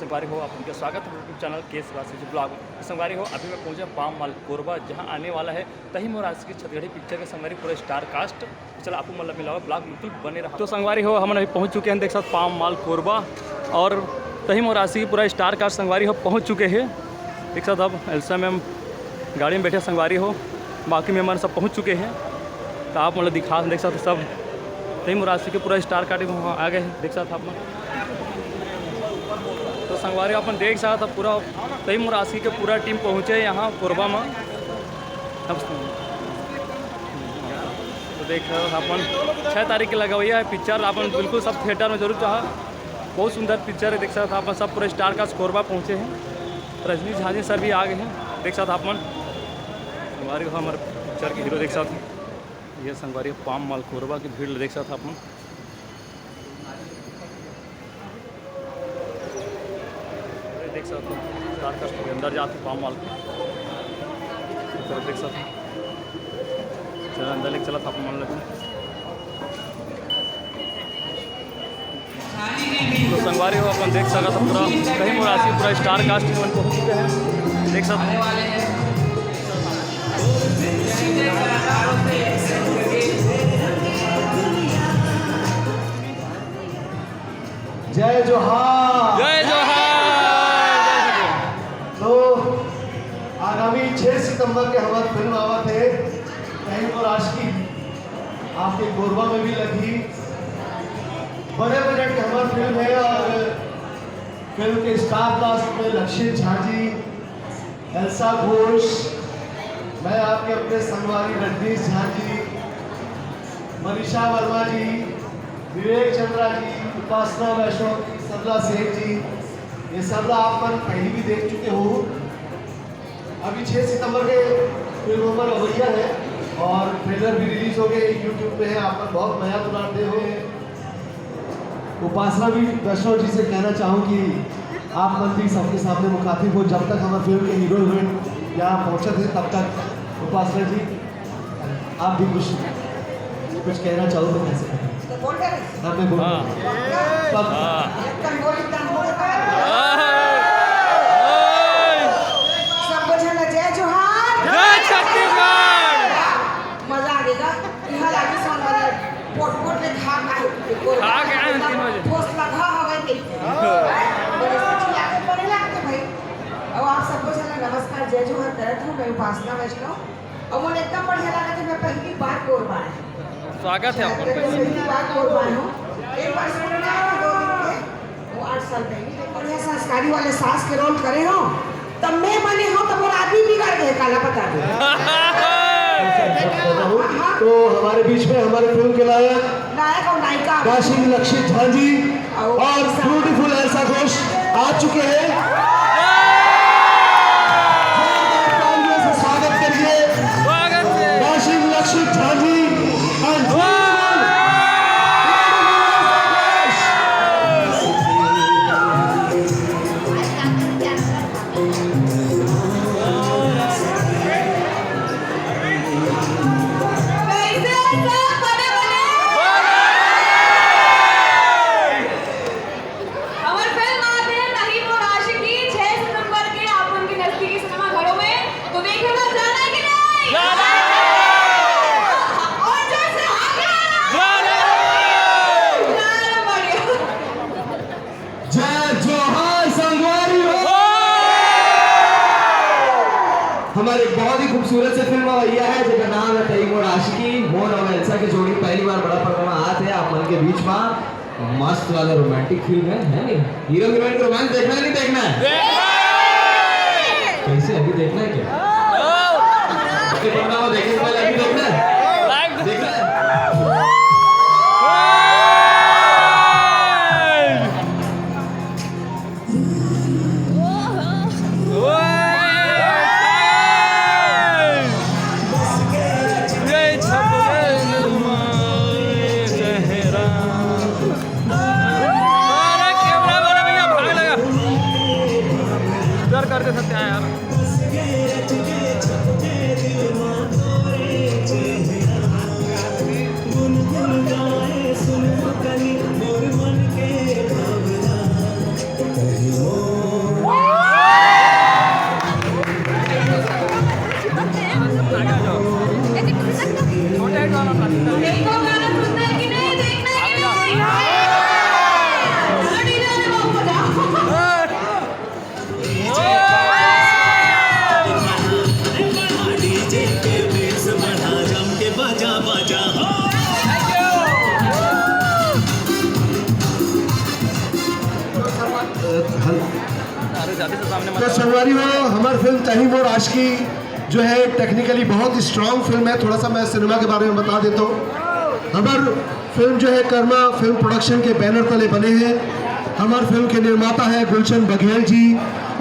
संगवारी हो, आप उनका स्वागत है यूट्यूब चैनल केस राशि ब्लॉग में। संगवारी हो, अभी मैं पहुंचा पाम माल कोरबा, जहां आने वाला है तहीम और राशि की छत्तीसगढ़ी पिक्चर के संगवारी पूरा स्टार कास्ट। चलो आपको मतलब मिला हुआ ब्लॉग बिल्कुल बने रहा। तो संगवारी हो, हम अभी पहुँच चुके हैं, देख सकते पाम माल कोरबा और तहीम और राशि की पूरा स्टार कास्ट संगवारी हो पहुँच चुके हैं। देख सकते अब एल्सा मैम गाड़ी में बैठे संगवारी हो, बाकी मेहमान सब पहुँच चुके हैं। तो आप मतलब दिखा देख सकते सब तहीम राशि के पूरा स्टार काटे वहाँ आ गए हैं, देख सकते आप। तो संगवारी अपन देख सकते पूरा तहीम राशि के पूरा टीम पहुँचे यहाँ कोरबा में। अब तो देख अपन 6 तारीख के लगा हुई है पिक्चर, अपन बिल्कुल सब थिएटर में जरूर चाह। बहुत सुंदर पिक्चर है, देख सकते अपन सब पूरा स्टार कास्ट कोरबा पहुँचे हैं। रजनी झा जी सर भी आ गए हैं, देख सकते अपन। संगवारी हमारे पिक्चर के हीरो देख सकते हैं, ये संगवारी पाम माल कोरबा की भीड़ देख सकते अपन। देख सकते हो स्टार कास्ट के अंदर जाते पाम माल के देख सकते। चलो अंदर लेके चला था अपन मान लगे। तो संगवारी हो अपन देख सकते पूरा तहीम राशि पूरा स्टार कास्ट में पहुँच चुके हैं, देख सकते। जय जोहार, जय जोहार। तो आगामी 6 सितंबर के हमारे फिल्म आवा थे तहीम और राशि आपके कोरबा में भी लगी। बड़े बजट की हमारी फिल्म है और फिल्म के स्टार कास्ट में लक्षित झा जी, एल्सा घोष, मैं आपके अपने संगवारी रजनीश झा जी, मनीषा वर्मा जी, विवेक चंद्रा जी, उपासना वैष्णव जी, सरला सेठ जी, ये सरला आप मन पहले भी देख चुके हो। अभी 6 सितंबर के फिल्म पर रवैया है और ट्रेलर भी रिलीज हो गए, यूट्यूब पे है, आप मन बहुत नया बनाते हो। उपासना भी वैष्णव जी से कहना चाहूँ कि आप मन भी सबके सामने मुखातिब हो। जब तक हमारे फिल्म के हीरो हीरोइन यहाँ पहुँचे थे तब तक उपासना जी आप भी कुछ कहना चाहो तो कैसे कहें? मैं बोल सबको झंडा जय जोहार, जय छत्तीसगढ़। मजा आ गया। यहाँ लागे सोन वाले पोट में खा के आए 3 बजे पोस्ट लगा हवे के बड़े चिल्ला के बड़े लगते भाई। और आप सबको झंडा नमस्कार जय जोहार करत हूँ। मैं उपासना वैष्णव और मुझे एकदम बढ़िया लगा कि मैं पहली बार कोरबा है। स्वागत है आपका। पहली बार कोरबा हूँ। एक बार सुन रहा है 2 दिन के वो 8 साल पहले बढ़िया संस्कारी वाले सास के रोल करे हो, तब मैं बने हो तो मोर आदमी बिगड़ गए काला पता तो हमारे बीच में हमारे फिल्म के नायक और नायिका काशी लक्षित झा जी और ब्यूटीफुल एल्सा घोष आ चुके हैं। स्वागत करिए काशी लक्षित झा जी। हमारे बहुत ही खूबसूरत से फिल्म भैया है जिसका नाम है तहीम और राशि। मोहन और एल्सा की जोड़ी पहली बार बड़ा पर्दा में आते हैं आप मन के बीच में। मस्त वाला रोमांटिक फिल्म है नहीं? हीरो हीरोइन को रोमांस देखना है नहीं देखना है? कैसे अभी देखना है क्या? देखने से पहले अभी देखना है? देखना है? करते सकते हैं यार। बाजा हो। तो संगवारी हो, हमारी फिल्म तहीम और आशिकी जो है टेक्निकली बहुत स्ट्रॉन्ग फिल्म है। थोड़ा सा मैं सिनेमा के बारे में बता देता हूँ। हमारी फिल्म जो है कर्मा फिल्म प्रोडक्शन के बैनर तले बने हैं। हमारी फिल्म के निर्माता है गुलशन बघेल जी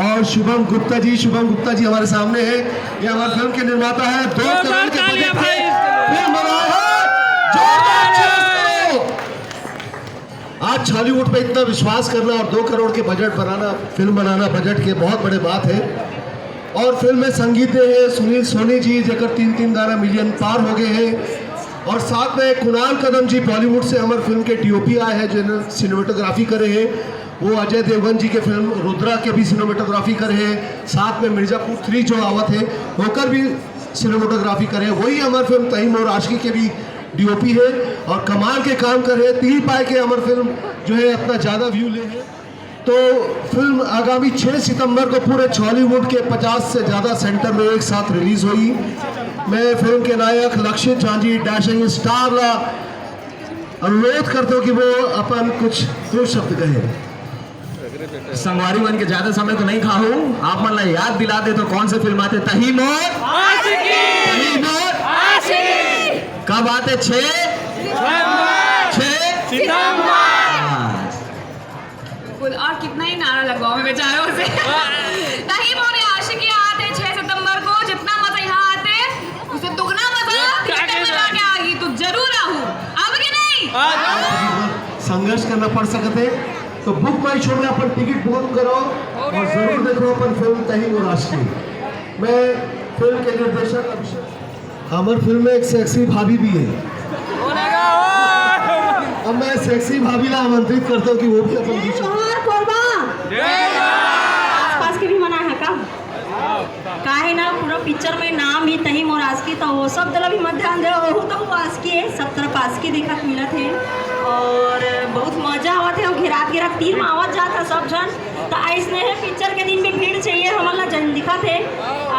और शुभम गुप्ता जी। शुभम गुप्ता जी हमारे सामने हैं। ये हमारी फिल्म के निर्माता है। 2 करोड़ के बजट पे फिल्म बनाया है। जोरदार तालियां करो। आज हॉलीवुड पे इतना विश्वास करना और 2 करोड़ के बजट बनाना, फिल्म बनाना बजट के बहुत बड़े बात है। और फिल्म में संगीत है सुनील सोनी जी जगह 3 गाना मिलियन पार हो गए हैं। और साथ में कुणाल कदम जी बॉलीवुड से हमारे फिल्म के DOP आए हैं जिन्होंने सिनेमेटोग्राफी करे हैं। वो अजय देवगन जी के फिल्म रुद्रा के भी सिनेमेटोग्राफी करे हैं। साथ में मिर्जापुर 3 जो आवत है होकर भी सिनेमेटोग्राफी करे हैं। वही हमारी फिल्म तहीम और आशिकी के भी DOP है और कमाल के काम कर रहे हैं। 3 पाए के हमारी फिल्म जो है अपना ज़्यादा व्यू ले है। तो फिल्म आगामी 6 सितंबर को पूरे हॉलीवुड के 50 से ज़्यादा सेंटर में एक साथ रिलीज हुई। मैं फिल्म के नायक लक्ष्य झांझी डैशिंग स्टार ला अनुरोध करता हूँ कि वो अपन कुछ 2 शब्द कहे। संगवारी बन के ज्यादा समय तो नहीं खाऊं, आप मतलब याद दिला दे तो कौन से फिल्म आते? तहीम और आशिकी। कब आते? 6 और कितना ही नारा लगवाओ मैं बेचारों से। तहीम और आशिकी आते 6 सितंबर को। जितना मजा यहाँ आते उससे दुगना मजा थिएटर में जाके आगी तो जरूर आहूं। अब कि नहीं संघर्ष करना पड़ सकते तो बुक माई शो में अपन टिकट बुक करो और जरूर देखो अपन फिल्म तहीम और आशिकी। मैं फिल्म के निर्देशक अभिषेक, हमारी फिल्म में एक सेक्सी भाभी भी है। अब मैं सेक्सी भाभी ला आमंत्रित करता हूँ कि वो भी अपन आसपास के भी मना है का काहे ना पूरा पिक्चर में नाम ही तहीम और आशिकी तो वो सब दला भी मत ध्यान दे। वो तो वो आशिकी है, सब तरफ आशिकी देखा मिला थे और बहुत मजा आवा थे। और घेरात तीर में आवत जाता सब जन। तो ऐसने है पिक्चर के दिन भी भीड़ चाहिए हमारा जन दिखा थे।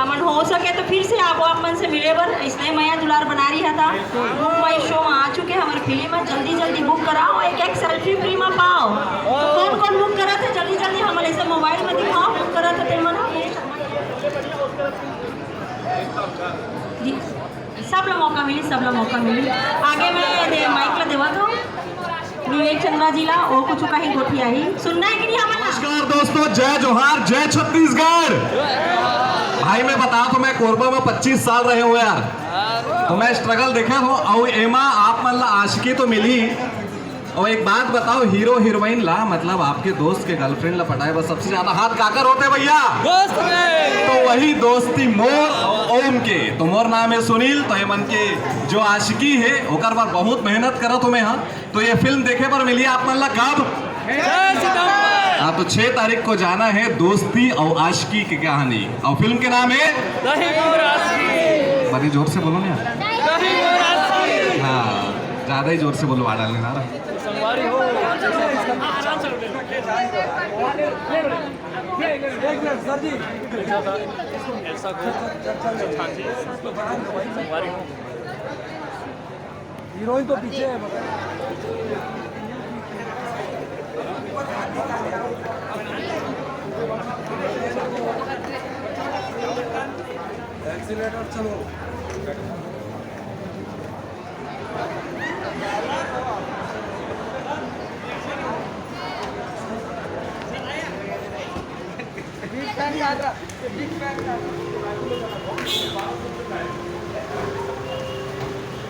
मन हो सके तो फिर से आप मन से मिले बर इसलिए मैं दुलार बना रही था। बुक माई शो में आ चुके हमारे फिल्म में, जल्दी बुक कराओ। एक सेल्फी फ्री में पाओ। तो कौन बुक करा थे जल्दी हमारे ऐसे मोबाइल में दिखाओ बुक करा थे मन जी। सब लोग मौका मिली। आगे मैं माइक ला देवा था विवेक चंद्रा जी ला वो कुछ कहीं गोठिया ही सुनना है कि नहीं हमारा। नमस्कार दोस्तों, जय जोहार, जय छत्तीसगढ़। भाई मैं बता तो मैं कोरबा में 25 साल रहे हुए यार, तो मैं स्ट्रगल देखा हूँ। और एमा आप मतलब आशिकी तो मिली। और एक बात बताओ, हीरो हीरोइन ला मतलब आपके दोस्त के गर्लफ्रेंड ला पटाए बस सबसे ज्यादा हाथ काकर होते भैया? दोस्त में। तो वही दोस्ती मोर और ओम के। तो मोर नाम है सुनील। तो ये मन के जो आशिकी है ओकर बार बहुत मेहनत करा तुम्हें। हाँ तो ये फिल्म देखे पर मिली आप मन ला कब? 6 सितंबर। हाँ तो 6 तारीख को जाना है दोस्ती और आशिकी की कहानी। और फिल्म के नाम है तहीम और आशिकी। बड़े जोर से बोलो ना। तहीम और आशिकी। हाँ ज्यादा ही जोर से बोलो, आ डालने ना संगवारी हो हीरोइन तो पीछे है। एक्सीलेटर चलो।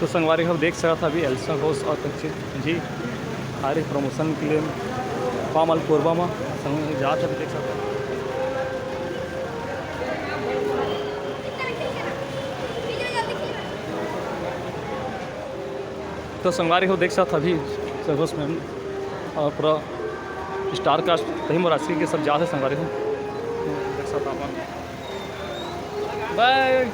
तो संगवारी हम देख सकता था अभी एल्सा घोष और कंचित जी हमारे प्रमोशन के लिए पामल कोरबा में जा था देख सकता। तो संगवारी को देख सकता अभी संघोष में और पूरा स्टार कास्ट तहीम और आशिकी के सब जा है संगवारी को देख सकता अपन बाय।